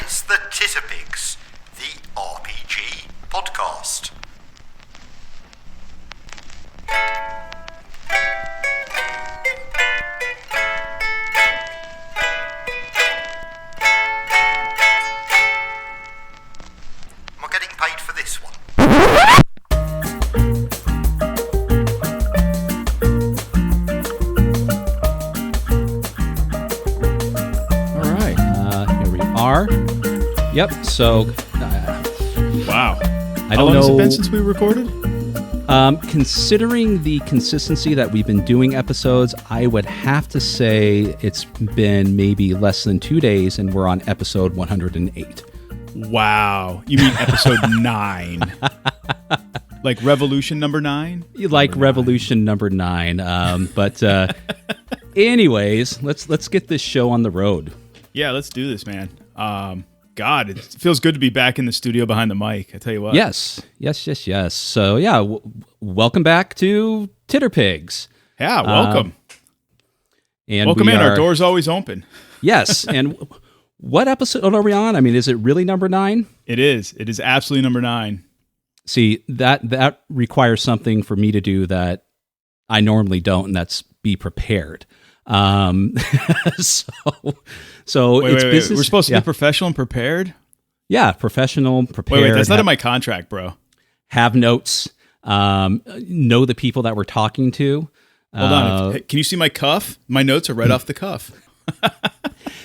it's the Titterpigs, the RPG podcast. Am I getting paid for this one? Yep. So, wow. I don't know. How long has it been since we recorded? Considering the consistency that we've been doing episodes, I would have to say it's been maybe less than 2 days, and we're on episode 108. Wow. You mean episode 9? Like Revolution number 9? Like Revolution number 9. But anyways, let's get this show on the road. Yeah, let's do this, man. God, it feels good to be back in the studio behind the mic. I tell you what. Yes. So yeah, welcome back to Titterpigs. Yeah, welcome. And welcome in. Our door's always open. Yes. And what episode are we on? I mean, is it really number 9? It is. It is absolutely number 9. See, that requires something for me to do that I normally don't, and that's be prepared. So wait, it's business. We're supposed to be professional and prepared? Yeah, professional, prepared. Wait, that's not in my contract, bro. Have notes. Know the people that we're talking to. Hold on. Can you see my cuff? My notes are right off the cuff.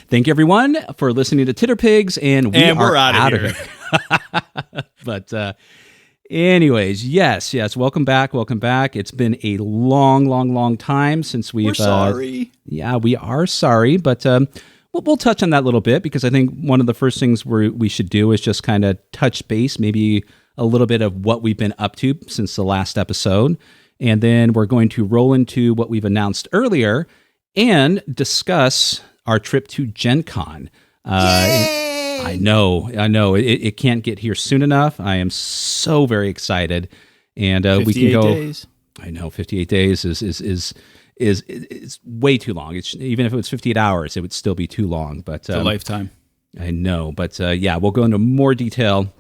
Thank you, everyone, for listening to Titterpigs, and we're out of here. But anyways, yes. Welcome back. It's been a long time since we've... We're sorry. Yeah, we are sorry, but we'll touch on that a little bit, because I think one of the first things we should do is just kind of touch base, maybe a little bit of what we've been up to since the last episode. And then we're going to roll into what we've announced earlier and discuss our trip to GenCon. I know. It can't get here soon enough. I am so very excited, and we can go. 58 days. I know 58 days is way too long. Even if it was 58 hours, it would still be too long. But it's a lifetime. I know, but yeah, we'll go into more detail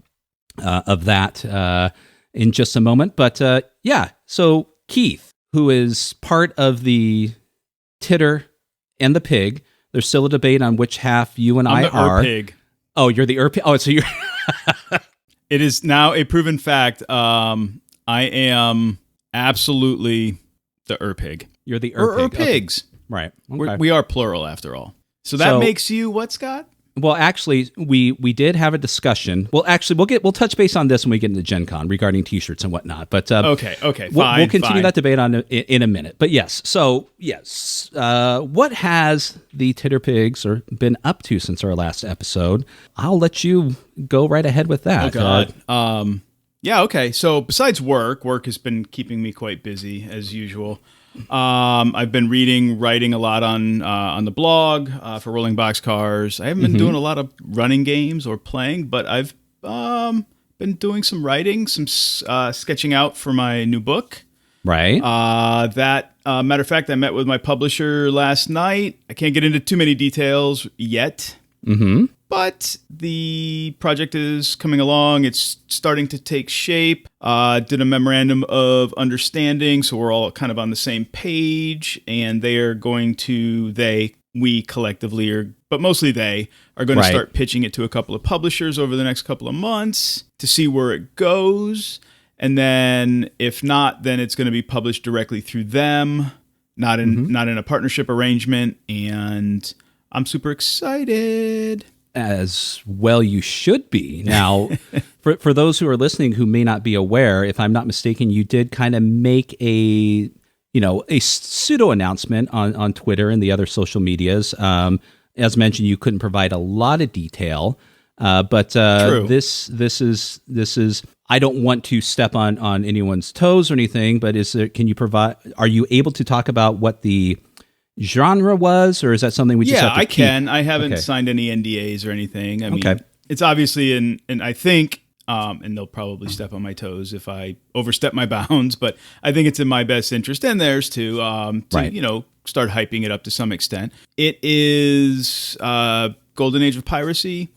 of that in just a moment. But yeah, so Keith, who is part of the Titter and the Pig, there's still a debate on which half you and I are. Pig. Oh, you're the Pig. Oh, so you're. It is now a proven fact. I am absolutely the Pig. You're the Pigs. Okay. Right. Okay. We are plural after all. So that makes you what, Scott? Well, actually, we did have a discussion. Well, actually, we'll touch base on this when we get into GenCon regarding T-shirts and whatnot. But okay, we'll continue that debate on in a minute. But yes, what has the Titterpigs been up to since our last episode? I'll let you go right ahead with that. Oh God. Yeah. Okay. So besides work has been keeping me quite busy as usual. I've been writing a lot on the blog for Rolling Boxcars. I haven't been doing a lot of running games or playing, but I've been doing some writing, some sketching out for my new book. Right. Matter of fact, I met with my publisher last night. I can't get into too many details yet. Mm-hmm. But the project is coming along. It's starting to take shape. Did a memorandum of understanding, so we're all kind of on the same page. And they are going to, we collectively, but mostly they, are going to start pitching it to a couple of publishers over the next couple of months to see where it goes. And then if not, then it's going to be published directly through them, not in a partnership arrangement. And I'm super excited. As well you should be. Now, for those who are listening who may not be aware, if I'm not mistaken, you did kind of make a pseudo announcement on Twitter and the other social medias. As mentioned, you couldn't provide a lot of detail, but this is I don't want to step on anyone's toes or anything, but are you able to talk about what the genre was, or is that something we just have to keep? Can. I haven't signed any NDAs or anything. I mean, it's obviously, and I think, and they'll probably step on my toes if I overstep my bounds, but I think it's in my best interest and theirs to start hyping it up to some extent. It is Golden Age of Piracy.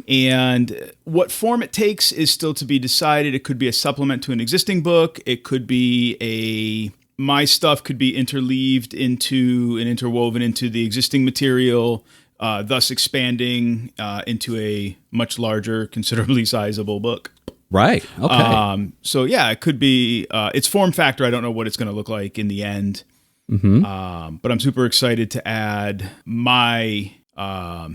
And what form it takes is still to be decided. It could be a supplement to an existing book. It could be my stuff could be interleaved into and interwoven into the existing material, thus expanding into a much larger, considerably sizable book. Right. Okay. So yeah, it could be its form factor. I don't know what it's going to look like in the end. But I'm super excited to add my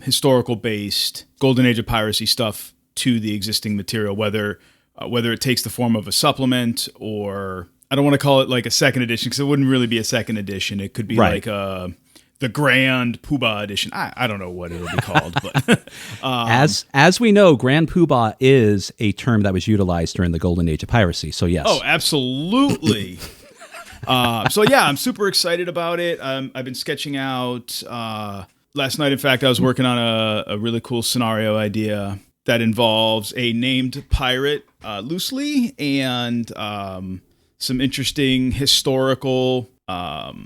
historical-based Golden Age of Piracy stuff to the existing material, whether it takes the form of a supplement or I don't want to call it like a second edition because it wouldn't really be a second edition. It could be like the Grand Poobah edition. I don't know what it'll be called, but as we know, Grand Poobah is a term that was utilized during the Golden Age of Piracy. So yes. Oh, absolutely. So yeah, I'm super excited about it. I've been sketching out. Last night, in fact, I was working on a really cool scenario idea that involves a named pirate loosely and some interesting historical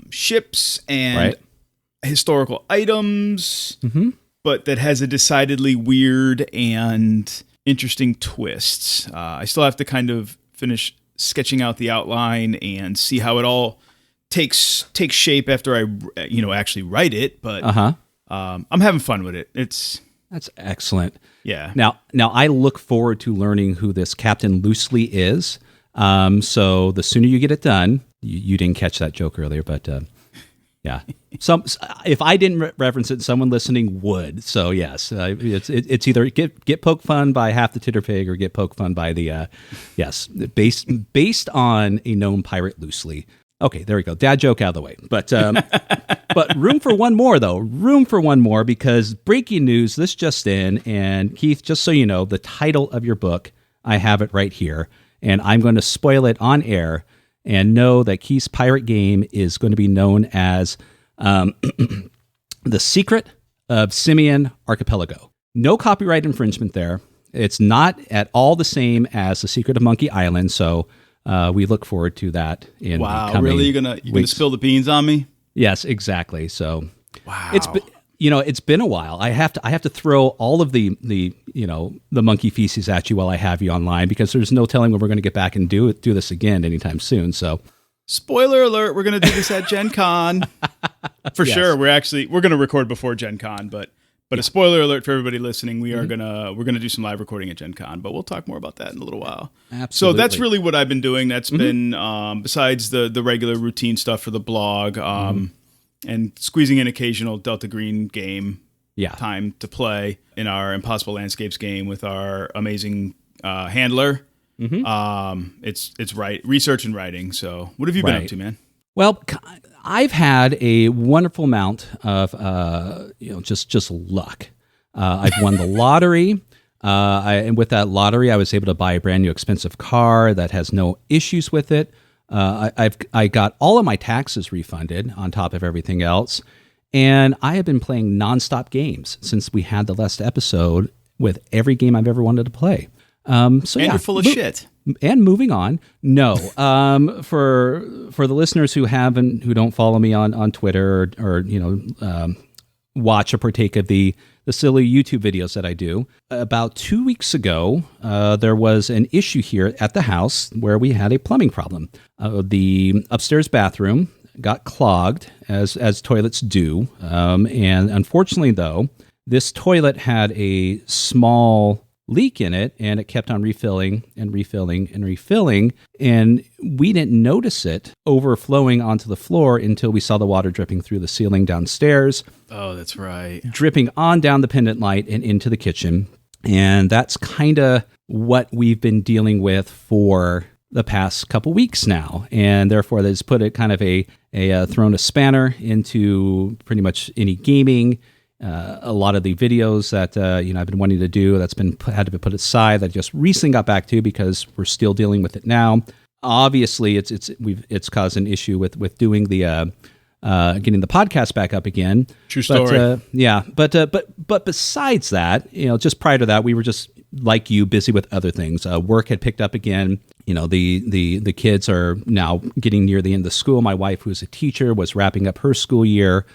ships and historical items, but that has a decidedly weird and interesting twists. I still have to kind of finish sketching out the outline and see how it all takes shape after I actually write it, but I'm having fun with it. That's excellent. Yeah. Now I look forward to learning who this Captain Loosely is. So the sooner you get it done, you didn't catch that joke earlier, but yeah. If I didn't reference it, someone listening would. So yes, it's either get poked fun by half the Titterpig or get poked fun by the based on a known pirate loosely. Okay, there we go. Dad joke out of the way. But room for one more though. Room for one more because breaking news. This just in, and Keith, just so you know, the title of your book, I have it right here, and I'm going to spoil it on air. And know that Keith's pirate game is going to be known as The Secret of Simeon Archipelago. No copyright infringement there. It's not at all the same as The Secret of Monkey Island, so we look forward to that in the coming really? You're gonna spill the beans on me? Yes, exactly. So wow. It's been a while. I have to throw all of the monkey feces at you while I have you online because there's no telling when we're going to get back and do this again anytime soon. So, spoiler alert: we're going to do this at GenCon for sure. We're going to record before GenCon, but a spoiler alert for everybody listening: we're gonna do some live recording at GenCon, but we'll talk more about that in a little while. Absolutely. So that's really what I've been doing. That's been besides the regular routine stuff for the blog. And squeezing in occasional Delta Green game time to play in our Impossible Landscapes game with our amazing handler. It's research and writing. So what have you been up to, man? Well, I've had a wonderful amount of just luck. I've won the lottery. And with that lottery, I was able to buy a brand new expensive car that has no issues with it. I got all of my taxes refunded on top of everything else, and I have been playing nonstop games since we had the last episode with every game I've ever wanted to play. You're full of shit. And moving on, no. For the listeners who don't follow me on Twitter or watch or partake of the silly YouTube videos that I do. About 2 weeks ago, there was an issue here at the house where we had a plumbing problem. The upstairs bathroom got clogged, as toilets do. And unfortunately, though, this toilet had a small leak in it, and it kept on refilling and refilling and refilling. And we didn't notice it overflowing onto the floor until we saw the water dripping through the ceiling downstairs. Oh, that's right. Dripping on down the pendant light and into the kitchen. And that's kind of what we've been dealing with for the past couple weeks now. And therefore, that's put it kind of thrown a spanner into pretty much any gaming. A lot of the videos that I've been wanting to do that's had to be put aside that I just recently got back to because we're still dealing with it now. Obviously, it's caused an issue with doing the getting the podcast back up again. True story. But besides that, just prior to that, we were just like you, busy with other things. Work had picked up again. The kids are now getting near the end of school. My wife, who's a teacher, was wrapping up her school year.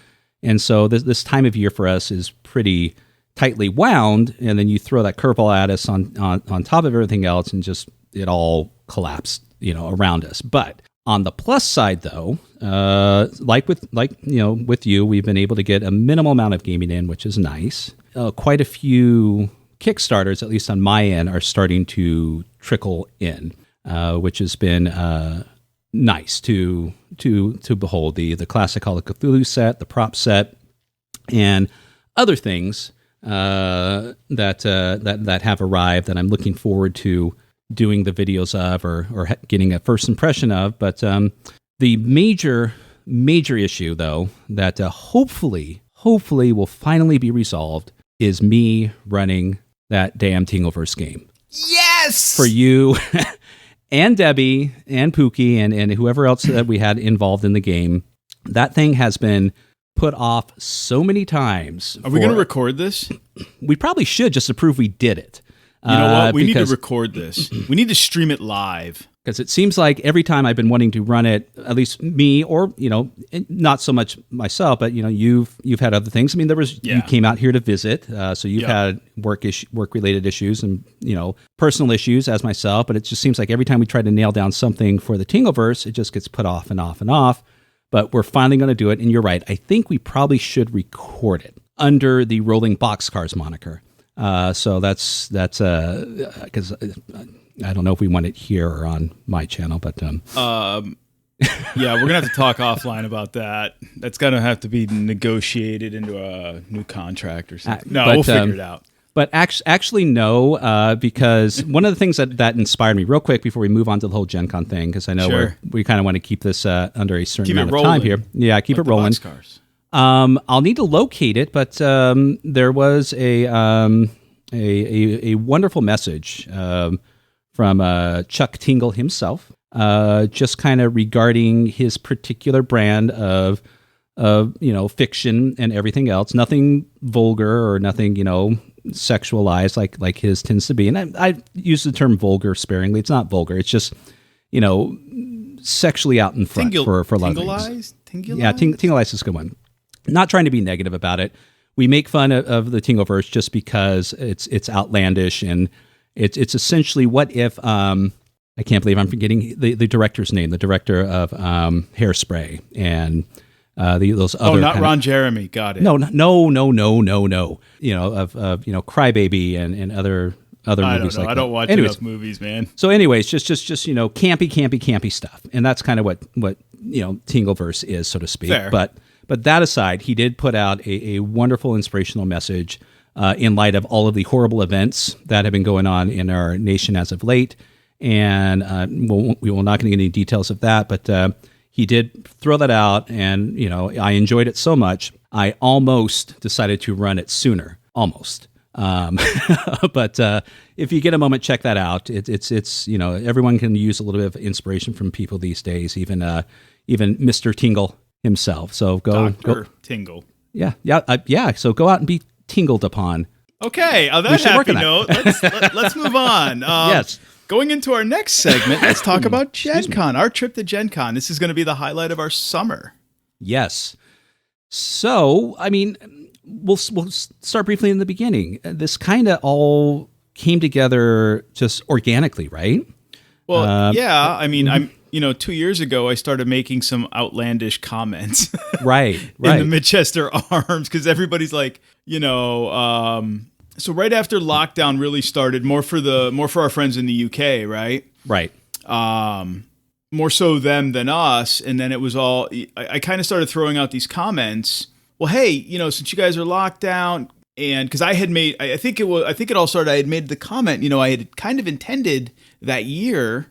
And so this time of year for us is pretty tightly wound, and then you throw that curveball at us on top of everything else, and just it all collapsed, around us. But on the plus side, though, with you, we've been able to get a minimal amount of gaming in, which is nice. Quite a few Kickstarters, at least on my end, are starting to trickle in, which has been nice to behold. The classic Call of Cthulhu set, the prop set, and other things that have arrived that I'm looking forward to doing the videos of or getting a first impression of. But the major issue, though, that hopefully will finally be resolved is me running that damn Tingleverse game. Yes! For you and Debbie and Pookie and whoever else that we had involved in the game. That thing has been put off so many times. Are we going to record this? We probably should, just to prove we did it. You know what? We need to record this. We need to stream it live. Because it seems like every time I've been wanting to run it, at least me, or not so much myself, but you've had other things. I mean, you came out here to visit, so you've had work related issues and personal issues as myself. But it just seems like every time we try to nail down something for the Tingleverse, it just gets put off and off and off. But we're finally going to do it, and you're right. I think we probably should record it under the Rolling Boxcars moniker. So that's because I don't know if we want it here or on my channel, but yeah, we're gonna have to talk offline about that. That's gonna have to be negotiated into a new contract or something. We'll figure it out. But actually, no, because one of the things that inspired me, real quick, before we move on to the whole GenCon thing, because I know we kind of want to keep this under a certain amount of time here. Yeah, keep it rolling. I'll need to locate it, but there was a wonderful message from Chuck Tingle himself, just kind of regarding his particular brand of fiction and everything else. Nothing vulgar or nothing sexualized like his tends to be. And I use the term vulgar sparingly. It's not vulgar. It's just sexually out in front for a lot of things. Yeah, Tingleized is a good one. Not trying to be negative about it. We make fun of the Tingleverse just because it's outlandish, and it's essentially what if I can't believe I'm forgetting the director's name, the director of Hairspray and those other. Oh, not Ron Jeremy. Got it. No. Of Crybaby and other movies like that. I don't watch enough movies, man. So, anyways, just campy stuff, and that's kind of what Tingleverse is, so to speak. Fair. But that aside, he did put out a wonderful inspirational message in light of all of the horrible events that have been going on in our nation as of late. And we will not get into any details of that, but he did throw that out, and I enjoyed it so much, I almost decided to run it sooner. Almost. But if you get a moment, check that out. It's everyone can use a little bit of inspiration from people these days, even Mr. Tingle himself. So go Tingle. Yeah. So go out and be tingled upon. Okay, on that happy note, let's move on. Yes. Going into our next segment, let's talk about GenCon, our trip to GenCon. This is going to be the highlight of our summer. Yes. So, I mean, we'll start briefly in the beginning. This kind of all came together just organically, right? Well, yeah. I mean, I'm 2 years ago, I started making some outlandish comments. Right. In the Manchester Arms, because everybody's like, so right after lockdown really started, more for our friends in the UK, right? Right. More so them than us. And then it was all, I kind of started throwing out these comments. Well, hey, since you guys are locked down, and because I had made, I think it all started, I had made the comment, I had kind of intended that year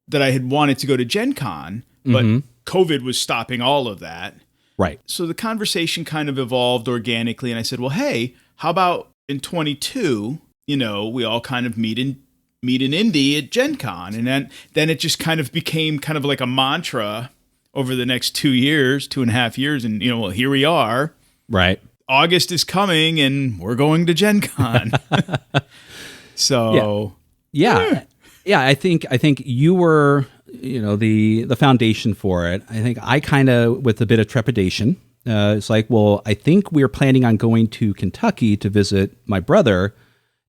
that I had wanted to go to GenCon, but COVID was stopping all of that. Right. So the conversation kind of evolved organically, and I said, well, hey, how about in 22, we all kind of meet in Indy at GenCon, and then it just kind of became kind of like a mantra over the next 2.5 years, and well, here we are. Right. August is coming, and we're going to GenCon. So yeah. I think you were the foundation for it. I think I kind of, with a bit of trepidation, it's like, well, I think we're planning on going to Kentucky to visit my brother.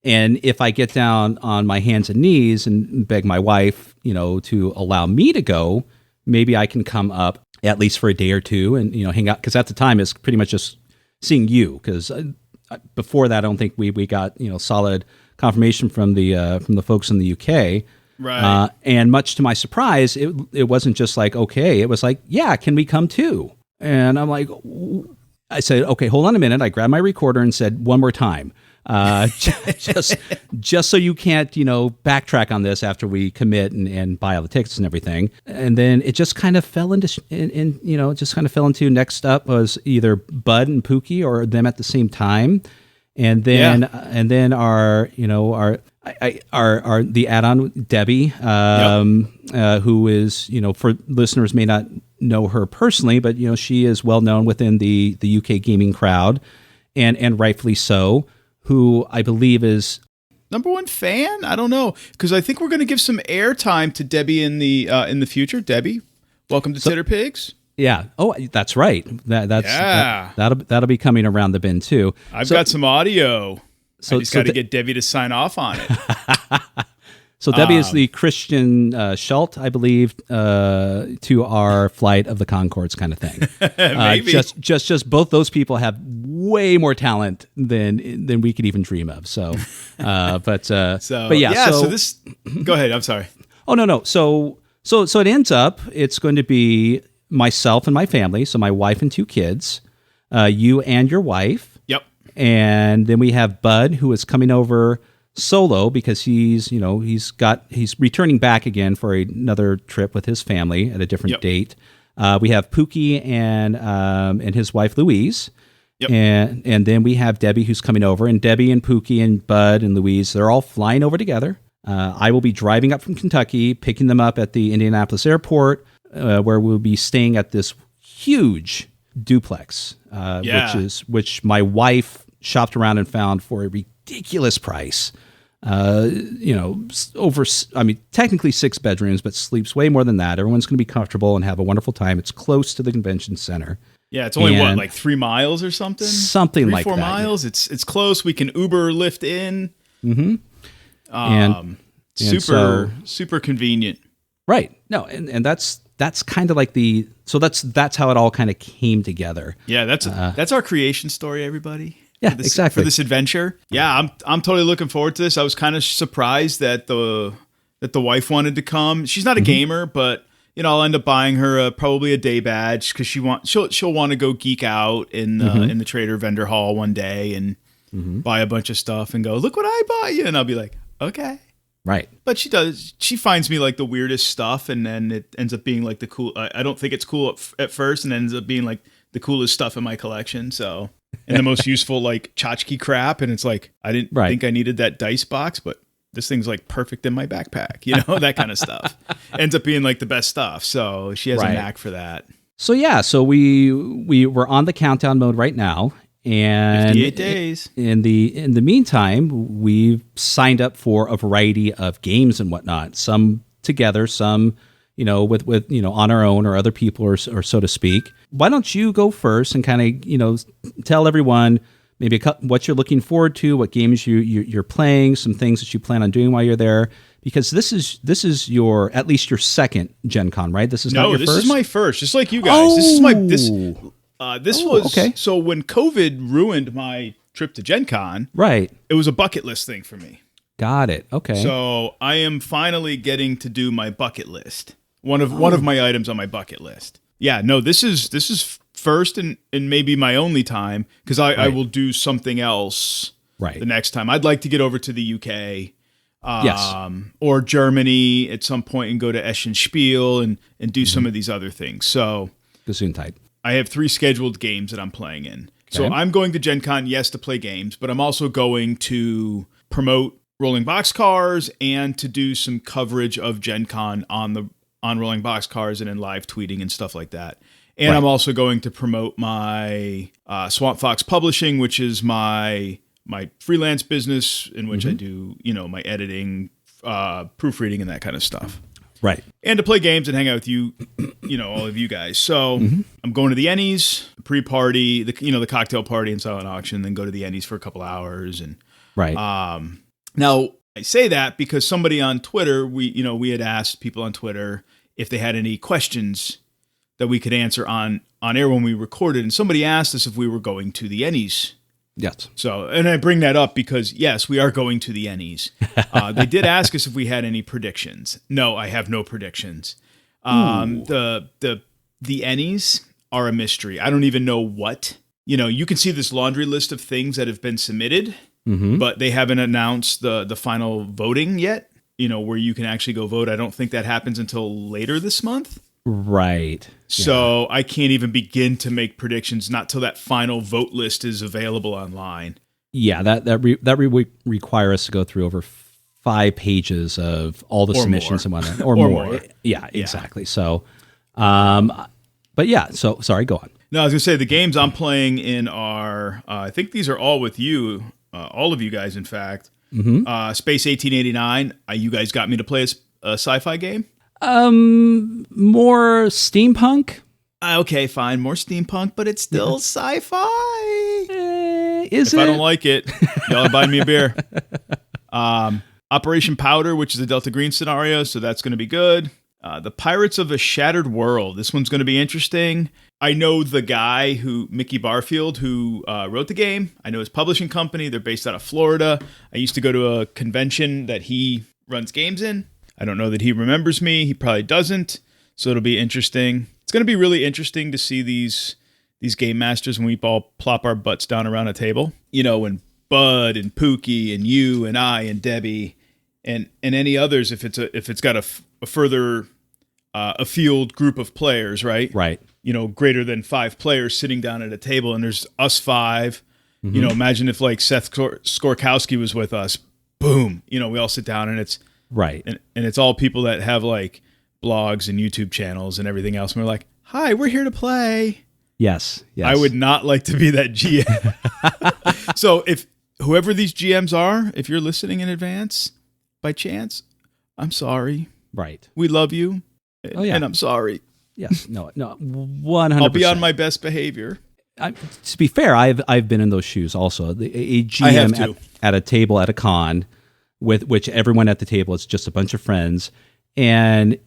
And if I get down on my hands and knees and beg my wife, to allow me to go, maybe I can come up at least for a day or two and, hang out. Because at the time, it's pretty much just seeing you. Because before that, I don't think we got, solid confirmation from the folks in the UK. Right. And much to my surprise, it wasn't just like, okay, it was like, yeah, can we come too? And I'm like, I said, okay, hold on a minute. I grabbed my recorder and said one more time. Just so you can't, backtrack on this after we commit and buy all the tickets and everything. And then it just kind of fell into, next up was either Bud and Pookie or them at the same time. And then, our the add-on Debbie, who is, for listeners may not know her personally, but, she is well known within the UK gaming crowd and rightfully so. Who I believe is number one fan. I don't know, because I think we're going to give some airtime to Debbie in the future. Debbie, welcome to Titterpigs. Yeah. Oh, that's right. That'll be coming around the bend too. I've got some audio. I just got to get Debbie to sign off on it. So Debbie is the Christian Schult, I believe, to our Flight of the Conchords kind of thing. Maybe. Just both those people have way more talent than we could even dream of. So, but yeah. So this. Go ahead. I'm sorry. Oh no. So it ends up it's going to be myself and my family. So my wife and 2 kids, you and your wife. Yep. And then we have Bud, who is coming over solo because he's returning back again for another trip with his family at a different date. We have Pookie and his wife Louise. Yep. And then we have Debbie who's coming over, and Debbie and Pookie and Bud and Louise, they're all flying over together. I will be driving up from Kentucky, picking them up at the Indianapolis airport, where we'll be staying at this huge duplex, which my wife shopped around and found for a ridiculous price. Technically 6 bedrooms, but sleeps way more than that. Everyone's going to be comfortable and have a wonderful time. It's close to the convention center. Yeah, it's only like 3 miles or something? Something 3, like 4 that. 4 miles. Yeah. It's close. We can Uber, Lyft in. Mm-hmm. Super convenient. Right. No, and that's kind of like that's how it all kind of came together. Yeah, that's our creation story, everybody. Yeah, exactly. For this adventure. Yeah, I'm totally looking forward to this. I was kind of surprised that the wife wanted to come. She's not a gamer, but I'll end up buying her probably a day badge because she'll want to go geek out in the Trader Vendor Hall one day and buy a bunch of stuff and go, look what I bought you, and I'll be like, okay. Right. But she finds me like the weirdest stuff, and then it ends up being like the cool. I don't think it's cool at first, and ends up being like the coolest stuff in my collection. So. And the most useful like tchotchke crap, and it's like I didn't think I needed that dice box, but this thing's like perfect in my backpack, that kind of stuff. Ends up being like the best stuff. So she has a knack for that. So yeah, so we're on the countdown mode right now, and 58 days. In the meantime, we've signed up for a variety of games and whatnot. Some together, some with on our own or other people or so to speak. Why don't you go first and kind of tell everyone maybe what you're looking forward to, what games you're playing, some things that you plan on doing while you're there, because this is at least your second GenCon, right? This is not your first. No, this is my first, just like you guys. Oh. This was okay. So when COVID ruined my trip to GenCon, right, it was a bucket list thing for me. Got it. Okay. So I am finally getting to do my bucket list. One of my items on my bucket list. Yeah, no, this is first and maybe my only time, because I will do something else the next time. I'd like to get over to the UK or Germany at some point and go to Eschenspiel and do some of these other things. So Gesundheit. I have 3 scheduled games that I'm playing in. Okay. So I'm going to Gen Con, yes, to play games, but I'm also going to promote Rolling Boxcars and to do some coverage of Gen Con on Rolling Boxcars and in live tweeting and stuff like that. And I'm also going to promote my Swamp Fox Publishing, which is my freelance business in which I do, my editing, proofreading, and that kind of stuff. Right. and to play games and hang out with you, all of you guys. So I'm going to the Ennies, pre-party, the cocktail party and silent auction, then go to the Ennies for a couple hours. And Right. now I say that because somebody on Twitter, we had asked people on Twitter if they had any questions that we could answer on air when we recorded, and somebody asked us if we were going to the Ennies. Yes. So, and I bring that up because yes, we are going to the Ennies. They did ask us if we had any predictions. No, I have no predictions. The Ennies are a mystery. I don't even know what. You can see this laundry list of things that have been submitted, but they haven't announced the final voting yet. Where you can actually go vote. I don't think that happens until later this month. Right. So I can't even begin to make predictions not till that final vote list is available online. Yeah, that require us to go through over 5 pages of all the submissions and whatnot, or more. Yeah, exactly. So, but yeah. So sorry, go on. No, I was gonna say the games I'm playing in are. I think these are all with you, all of you guys. In fact, Space 1889. You guys got me to play a sci-fi game. More steampunk. Okay, fine. More steampunk, but it's still sci-fi. If I don't like it, y'all buy me a beer. Operation Powder, which is a Delta Green scenario, so that's going to be good. The Pirates of a Shattered World. This one's going to be interesting. I know the guy Mickey Barfield, who wrote the game. I know his publishing company. They're based out of Florida. I used to go to a convention that he runs games in. I don't know that he remembers me. He probably doesn't. So it'll be interesting. It's going to be really interesting to see these game masters when we all plop our butts down around a table. When Bud and Pookie and you and I and Debbie and any others, if it's got a further afield group of players, right? Right. Greater than 5 players sitting down at a table, and there's us 5. Imagine if like Seth Skorkowski was with us. Boom. We all sit down and it's right. And it's all people that have like blogs and YouTube channels and everything else. And we're like, hi, we're here to play. Yes. I would not like to be that GM. So if whoever these GMs are, if you're listening in advance, by chance, I'm sorry. Right. We love you. And I'm sorry. Yes. No, 100%. I'll be on my best behavior. To be fair, I've been in those shoes also. A GM at a table at a con, with which everyone at the table is just a bunch of friends, and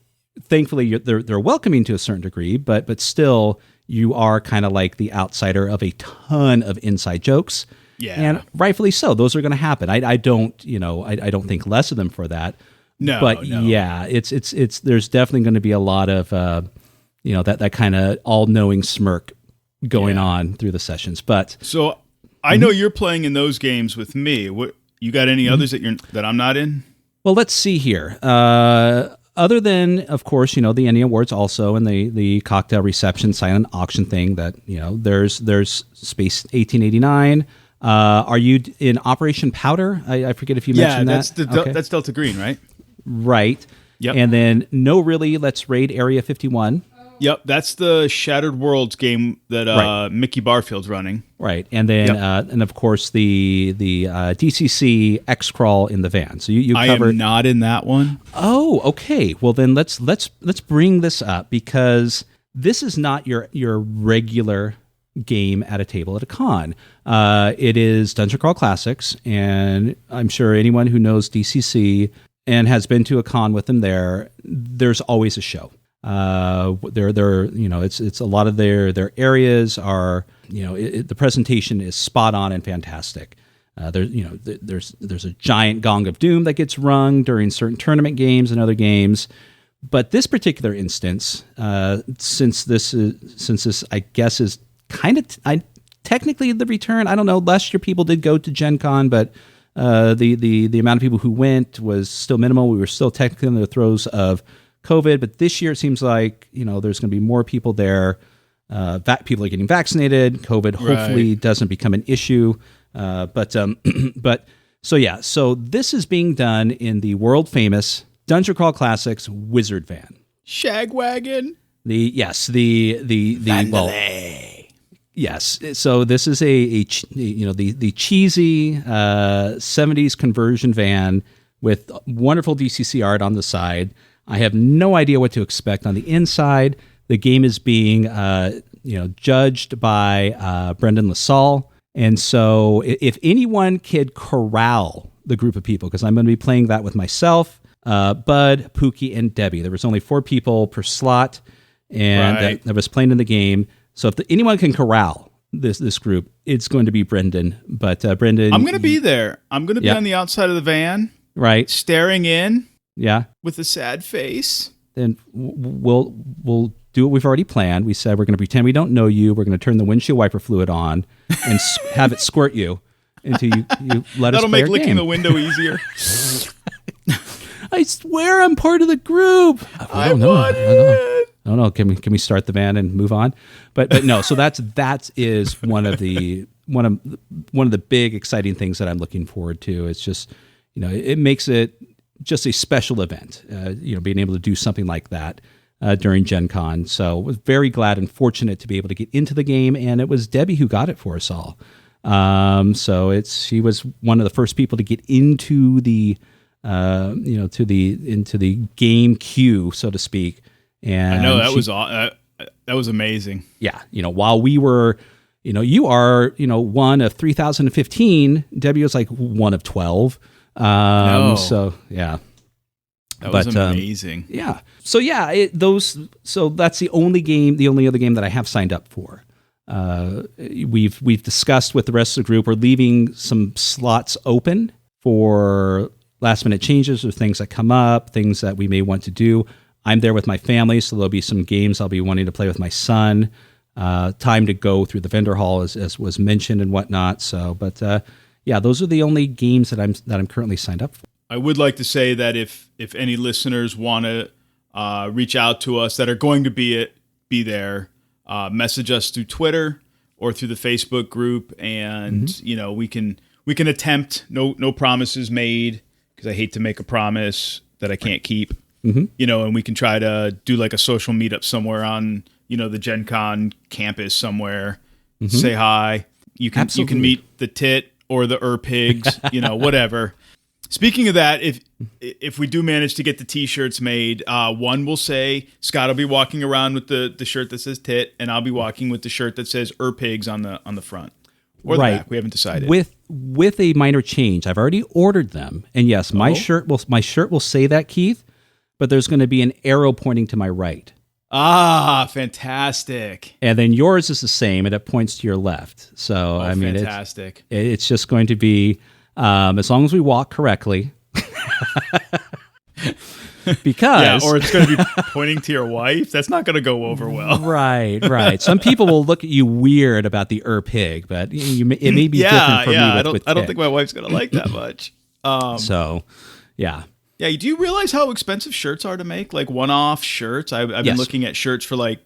thankfully they're welcoming to a certain degree, but still you are kind of like the outsider of a ton of inside jokes. Yeah, and rightfully so. Those are going to happen. I don't think less of them for that. No, but yeah, it's there's definitely going to be a lot of that kind of all-knowing smirk going on through the sessions. But so I know you're playing in those games with me. What you got? Any others that I'm not in? Well, let's see here. Other than, of course, the Ennie Awards also, and the cocktail reception silent auction thing that there's Space 1889. Are you in Operation Powder? I forget if you mentioned that. That's Delta Green, right? Right. Yep. And then Let's Raid Area 51. Yep, that's the Shattered Worlds game that Mickey Barfield's running. Right, and then and of course the DCC X Crawl in the van. So you covered. I am not in that one. Oh, okay. Well then let's bring this up, because this is not your regular game at a table at a con. It is Dungeon Crawl Classics, and I'm sure anyone who knows DCC and has been to a con with them there's always a show. It's a lot of their areas are, the presentation is spot on and fantastic. There's a giant gong of doom that gets rung during certain tournament games and other games. But this particular instance, since this I guess is kind of technically the return. I don't know. Last year people did go to GenCon, but the amount of people who went was still minimal. We were still technically in the throes of COVID, but this year it seems like there's going to be more people there. People are getting vaccinated. COVID hopefully doesn't become an issue. But so this is being done in the world famous Dungeon Crawl Classics Wizard Van. Shagwagon. Yes. So this is the cheesy 70s conversion van with wonderful DCC art on the side. I have no idea what to expect on the inside. The game is being, judged by Brendan LaSalle. And so if anyone could corral the group of people, because I'm going to be playing that with myself, Bud, Pookie, and Debbie. There was only 4 people per slot, and that was playing in the game. So if anyone can corral this group, it's going to be Brendan. But Brendan, I'm going to be there. I'm going to be on the outside of the van, right, staring in, with a sad face. Then we'll do what we've already planned. We said we're going to pretend we don't know you. We're going to turn the windshield wiper fluid on and have it squirt you until you let us That'll play make our licking game. the window easier. I swear I'm part of the group. I want it. I don't know. Can we start the van and move on? But no. So that is one of the big exciting things that I'm looking forward to. It's just it makes it just a special event. Being able to do something like that during GenCon. So I was very glad and fortunate to be able to get into the game, and it was Debbie who got it for us all. So she was one of the first people to get into the into the game queue, so to speak. And I know that was amazing. Yeah, while we were, you are, one of 3,015. Debbie was like one of 12. So yeah, that was amazing. Yeah. So yeah, so that's the only other game that I have signed up for. We've discussed with the rest of the group. We're leaving some slots open for last minute changes or things that come up, things that we may want to do. I'm there with my family, so there'll be some games I'll be wanting to play with my son. Time to go through the vendor hall as was mentioned and whatnot. So, but those are the only games that I'm currently signed up for. I would like to say that if any listeners want to reach out to us that are going to be there, message us through Twitter or through the Facebook group, and we can attempt. No promises made, because I hate to make a promise that I can't keep. And we can try to do like a social meetup somewhere on the GenCon campus somewhere. Say hi. You can meet the Tit or the Pigs, whatever. Speaking of that, if we do manage to get the T-shirts made, one will say Scott will be walking around with the shirt that says Tit, and I'll be walking with the shirt that says Pigs on the front or the back. We haven't decided. With a minor change, I've already ordered them, and yes, my shirt will say that, Keith, but there's going to be an arrow pointing to my right. Ah, fantastic! And then yours is the same, and it points to your left. So fantastic! It's just going to be. As long as we walk correctly, because or it's going to be pointing to your wife. That's not going to go over well. Right. Some people will look at you weird about the pig, but it may be different for me. I don't think my wife's going to like that much. Yeah. Do you realize how expensive shirts are to make? Like one-off shirts. I've been looking at shirts for like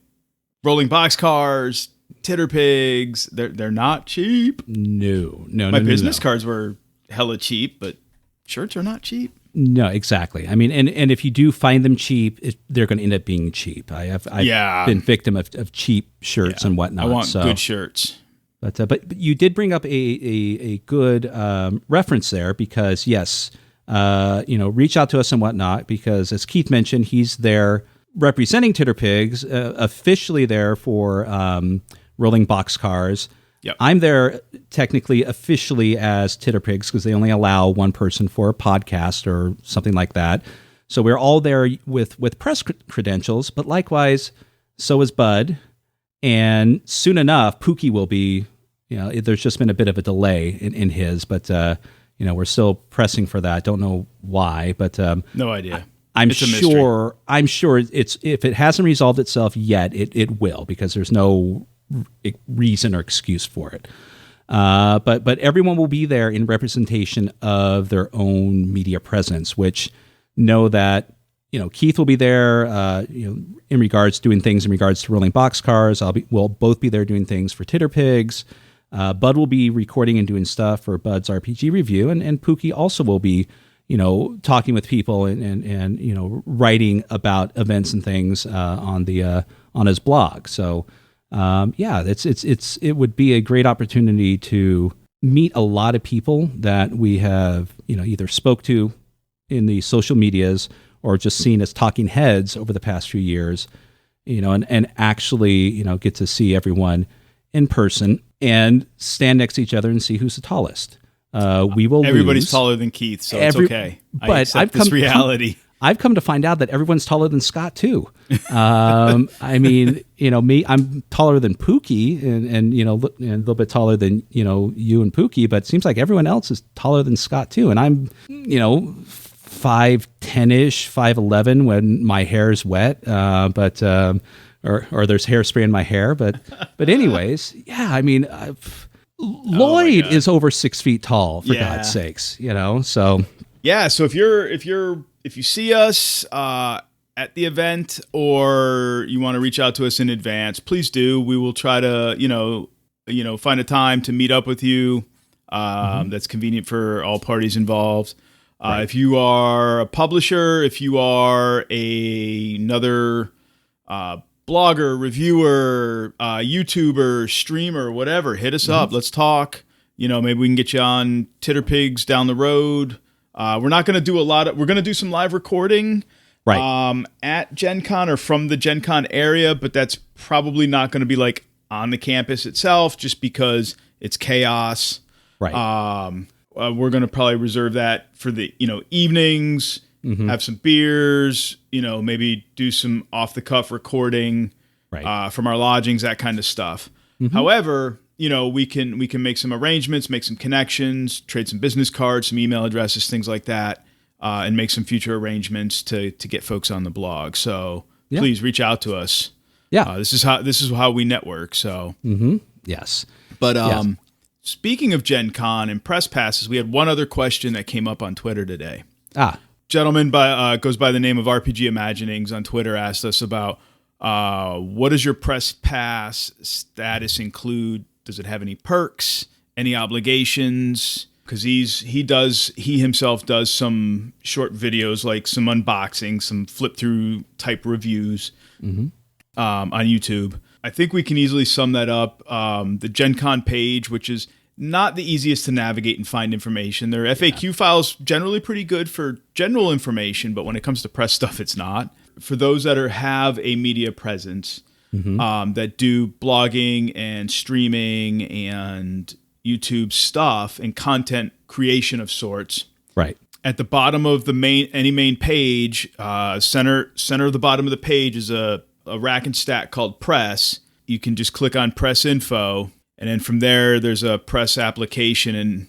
rolling boxcars, Titterpigs. They're not cheap. No. My business cards were hella cheap, but shirts are not cheap. No, exactly. I mean, and if you do find them cheap, they're going to end up being cheap. I've been victim of cheap shirts and whatnot. I want good shirts. But you did bring up a good reference there, because yes, reach out to us and whatnot, because as Keith mentioned, he's there representing Titterpigs, officially there for rolling boxcars. Yep. I'm there technically officially as Titterpigs, because they only allow one person for a podcast or something like that. So we're all there with press credentials, but likewise, so is Bud. And soon enough, Pookie will be, there's just been a bit of a delay in his, but, we're still pressing for that. Don't know why, but no idea. I'm sure it's, if it hasn't resolved itself yet, it will, because there's no reason or excuse for it. But everyone will be there in representation of their own media presence, which know that, Keith will be there, in regards doing things in regards to rolling boxcars. We'll both be there doing things for Titterpigs. Bud will be recording and doing stuff for Bud's RPG review, and Pookie also will be, talking with people and writing about events and things on his blog. So it would be a great opportunity to meet a lot of people that we have either spoke to in the social medias or just seen as talking heads over the past few years, and actually, get to see everyone in person and stand next to each other and see who's the tallest. We will Everybody's lose. taller than Keith, so it's okay. But I've come reality. I've come to find out that everyone's taller than Scott too. I mean, me, I'm taller than Pookie and and a little bit taller than, you and Pookie, but it seems like everyone else is taller than Scott too. And I'm, 5'10-ish, 5'11" when my hair is wet. Or there's hairspray in my hair. But anyways, yeah, I mean, Lloyd is over 6 feet tall, for God's sakes, so. Yeah. So if you see us at the event, or you want to reach out to us in advance, please do. We will try to, find a time to meet up with you that's convenient for all parties involved. Right. If you are a publisher, if you are another blogger, reviewer, YouTuber, streamer, whatever, hit us up. Let's talk. Maybe we can get you on Titterpigs down the road. We're not going to do we're going to do some live recording at GenCon or from the GenCon area, but that's probably not going to be like on the campus itself just because it's chaos. Right. We're going to probably reserve that for the, evenings, have some beers, maybe do some off the cuff recording from our lodgings, that kind of stuff. However, we can make some arrangements, make some connections, trade some business cards, some email addresses, things like that, and make some future arrangements to get folks on the blog. So please reach out to us. Yeah. This is how we network. So, yes. But, speaking of Gen Con and press passes, we had one other question that came up on Twitter today. Gentleman goes by the name of RPG Imaginings on Twitter asked us about what does your press pass status include? Does it have any perks, any obligations? Because he himself does some short videos, like some unboxing, some flip through type reviews on YouTube. I think we can easily sum that up. The Gen Con page, which is not the easiest to navigate and find information. Their FAQ files generally pretty good for general information, but when it comes to press stuff, it's not. For those that have a media presence, that do blogging and streaming and YouTube stuff and content creation of sorts. Right. At the bottom of the main page, center of the bottom of the page is a rack and stack called press. You can just click on press info, and then from there's a press application, and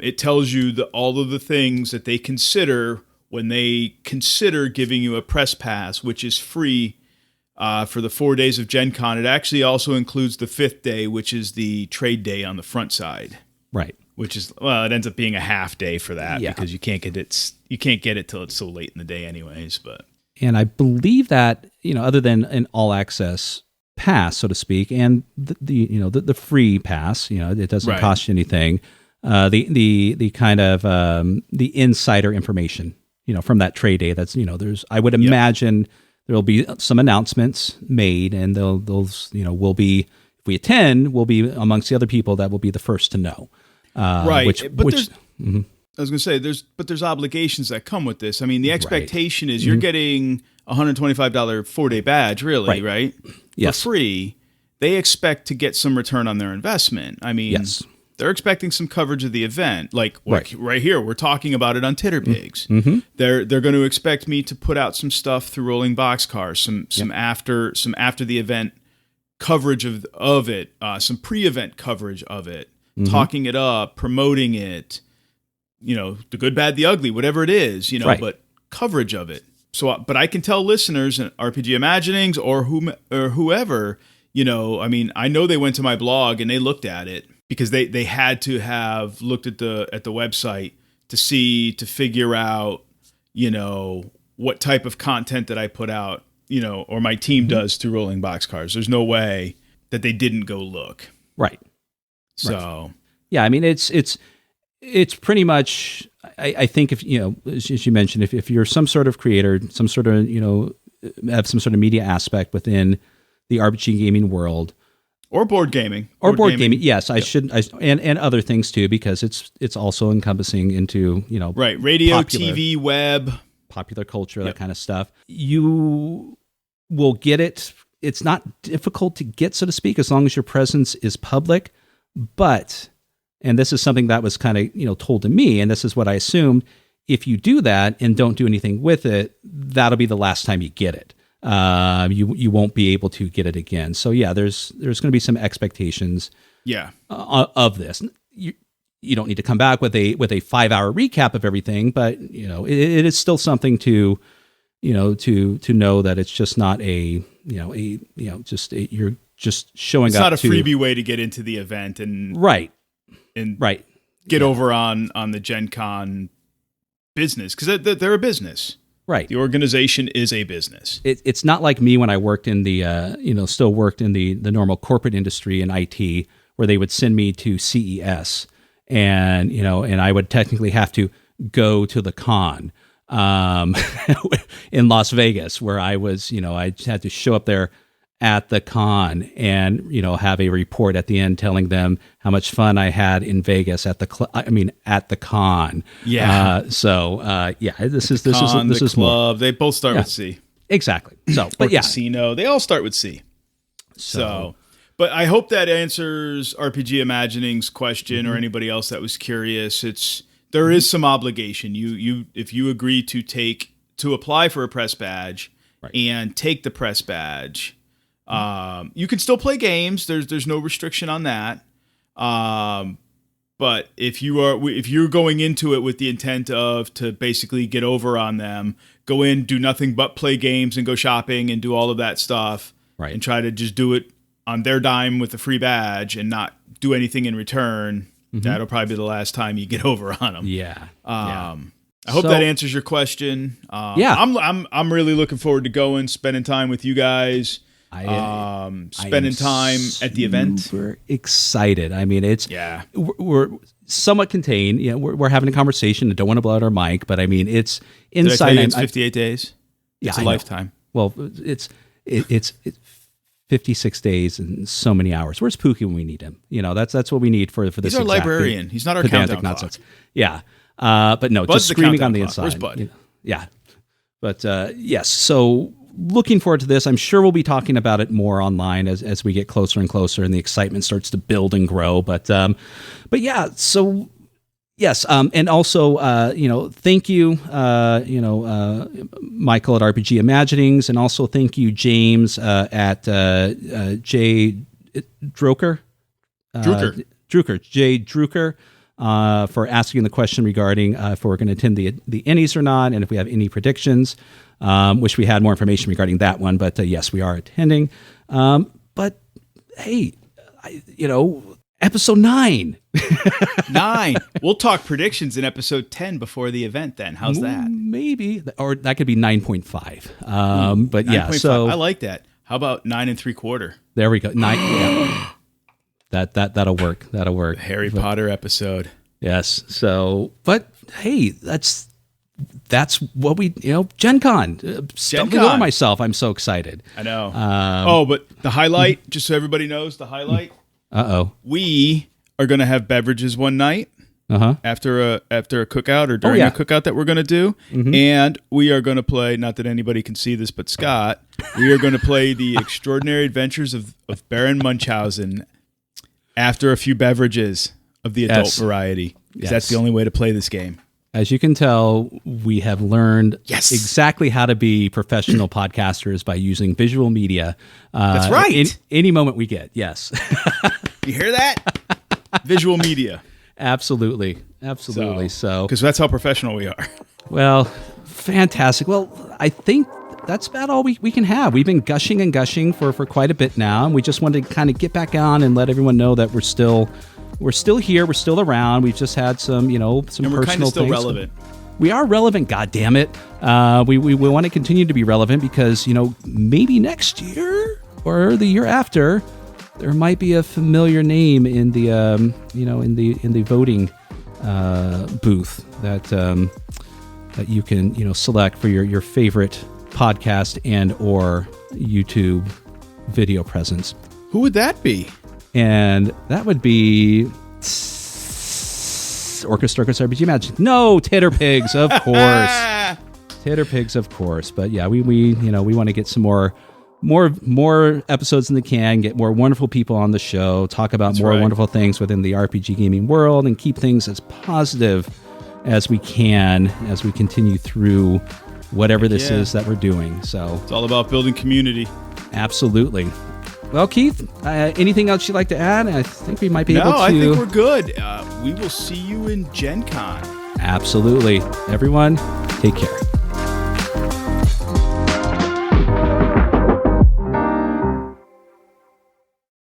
it tells you all of the things that they consider when they consider giving you a press pass, which is free for the 4 days of Gen Con. It actually also includes the 5th day, which is the trade day on the front side. Right. Which is, it ends up being a half day for that because you can't get it till it's so late in the day anyways. But and I believe that, other than an all access pass, so to speak, and the free pass, it doesn't cost you anything. The kind of the insider information, from that trade day, that's, I would imagine there'll be some announcements made, and those we'll be, if we attend, we'll be amongst the other people that will be the first to know. I was going to say there's obligations that come with this. I mean, the expectation is you're getting a $125 4-day badge, really, right? Yes. For free. They expect to get some return on their investment. I mean, they're expecting some coverage of the event. Like right here, we're talking about it on Titterpigs. They're going to expect me to put out some stuff through Rolling Boxcars, some after the event coverage of it, some pre-event coverage of it, talking it up, promoting it. The good, bad, the ugly, whatever it is, but coverage of it. So, but I can tell listeners and RPG Imaginings or whoever, I mean, I know they went to my blog and they looked at it because they had to have looked at the website to figure out, what type of content that I put out, or my team does through Rolling Boxcars. There's no way that they didn't go look. Right. So, yeah, I mean, it's pretty much, I think if, as you mentioned, if you're some sort of creator, some sort of, have some sort of media aspect within the RPG gaming world. Or board gaming. Board gaming. Yes, and other things too, because it's also encompassing into, right. Radio, popular. TV, web, popular culture, that kind of stuff. You will get it. It's not difficult to get, so to speak, as long as your presence is public. But, and this is something that was kind of, told to me, and this is what I assumed, if you do that and don't do anything with it, that'll be the last time you get it. You won't be able to get it again. So yeah, there's going to be some expectations of this. You don't need to come back with a 5-hour recap of everything, but it is still something to know that it's just not you're just showing up. It's not a freebie way to get into the event and get over on the GenCon business, because they're a business. Right. The organization is a business. It's not like me when I worked in the, still worked in the normal corporate industry in IT, where they would send me to CES and I would technically have to go to the con in Las Vegas, where I was, I had to show up there at the con and, have a report at the end telling them how much fun I had in Vegas at the con. Yeah. This is club. More. They both start with C. Exactly. So, but casino, they all start with C. So, but I hope that answers RPG Imagining's question, or anybody else that was curious. There is some obligation. If you agree to apply for a press badge and take the press badge, you can still play games. There's no restriction on that. But if you're going into it with the intent to basically get over on them, go in, do nothing but play games and go shopping and do all of that stuff, and try to just do it on their dime with a free badge and not do anything in return, that'll probably be the last time you get over on them. Yeah. I hope that answers your question. I'm really looking forward to going, spending time with you guys. Spending time at the event. We're excited. I mean, we're somewhat contained. We're having a conversation. I don't want to blow out our mic, but I mean, it's inside. Did I tell you it's 58 days? Yeah, it's a lifetime. Well, it's 56 days and so many hours. Where's Pookie when we need him? That's what we need for this. He's our librarian. He's not our countdown clock. Yeah, but no, Bud's just screaming on the clock. inside. Where's Bud? Yeah, but yes. So looking forward to this. I'm sure we'll be talking about it more online as we get closer and closer, and the excitement starts to build and grow. But yeah. So yes, and also thank you, Michael at RPG Imaginings, and also thank you, James at J Drucker. J Drucker. For asking the question regarding if we're going to attend the Ennies or not, and if we have any predictions. Wish we had more information regarding that one, but yes, we are attending. But hey, episode 9. 9. We'll talk predictions in episode 10 before the event. Then how's that? Maybe, or that could be 9.5. But 9. Yeah, so I like that. How about 9 3/4? There we go. 9. Yeah. That'll work. That'll work. The Harry Potter episode. Yes. So, but hey, that's what we, GenCon. Stumbling over myself. I'm so excited. I know. But the highlight, just so everybody knows, the highlight. We are going to have beverages one night after a cookout or during a cookout that we're going to do. And we are going to play, not that anybody can see this but Scott, we are going to play the Extraordinary Adventures of Baron Munchausen after a few beverages of the adult variety. Yes. That's the only way to play this game. As you can tell, we have learned exactly how to be professional podcasters by using visual media. That's right. Any moment we get, yes. You hear that? Visual media. Absolutely. So, because that's how professional we are. Well, fantastic. Well, I think that's about all we can have. We've been gushing and gushing for quite a bit now, and we just wanted to kind of get back on and let everyone know that we're still here, we're still around. We've just had some, some and personal we're kind of still things. Relevant. We are relevant, God damn it. We want to continue to be relevant because, maybe next year or the year after, there might be a familiar name in the in the voting booth that you can select for your favorite podcast and or YouTube video presence. Who would that be? And that would be OrcusDorkus RPG Magic. No, Titterpigs, of course. Titterpigs, of course. But yeah, we want to get some more episodes in the can, get more wonderful people on the show, talk about more wonderful things within the RPG gaming world, and keep things as positive as we can as we continue through whatever this is that we're doing. So it's all about building community. Absolutely. Well, Keith, anything else you'd like to add? I think we might be able to. No, I think we're good. We will see you in GenCon. Absolutely. Everyone, take care.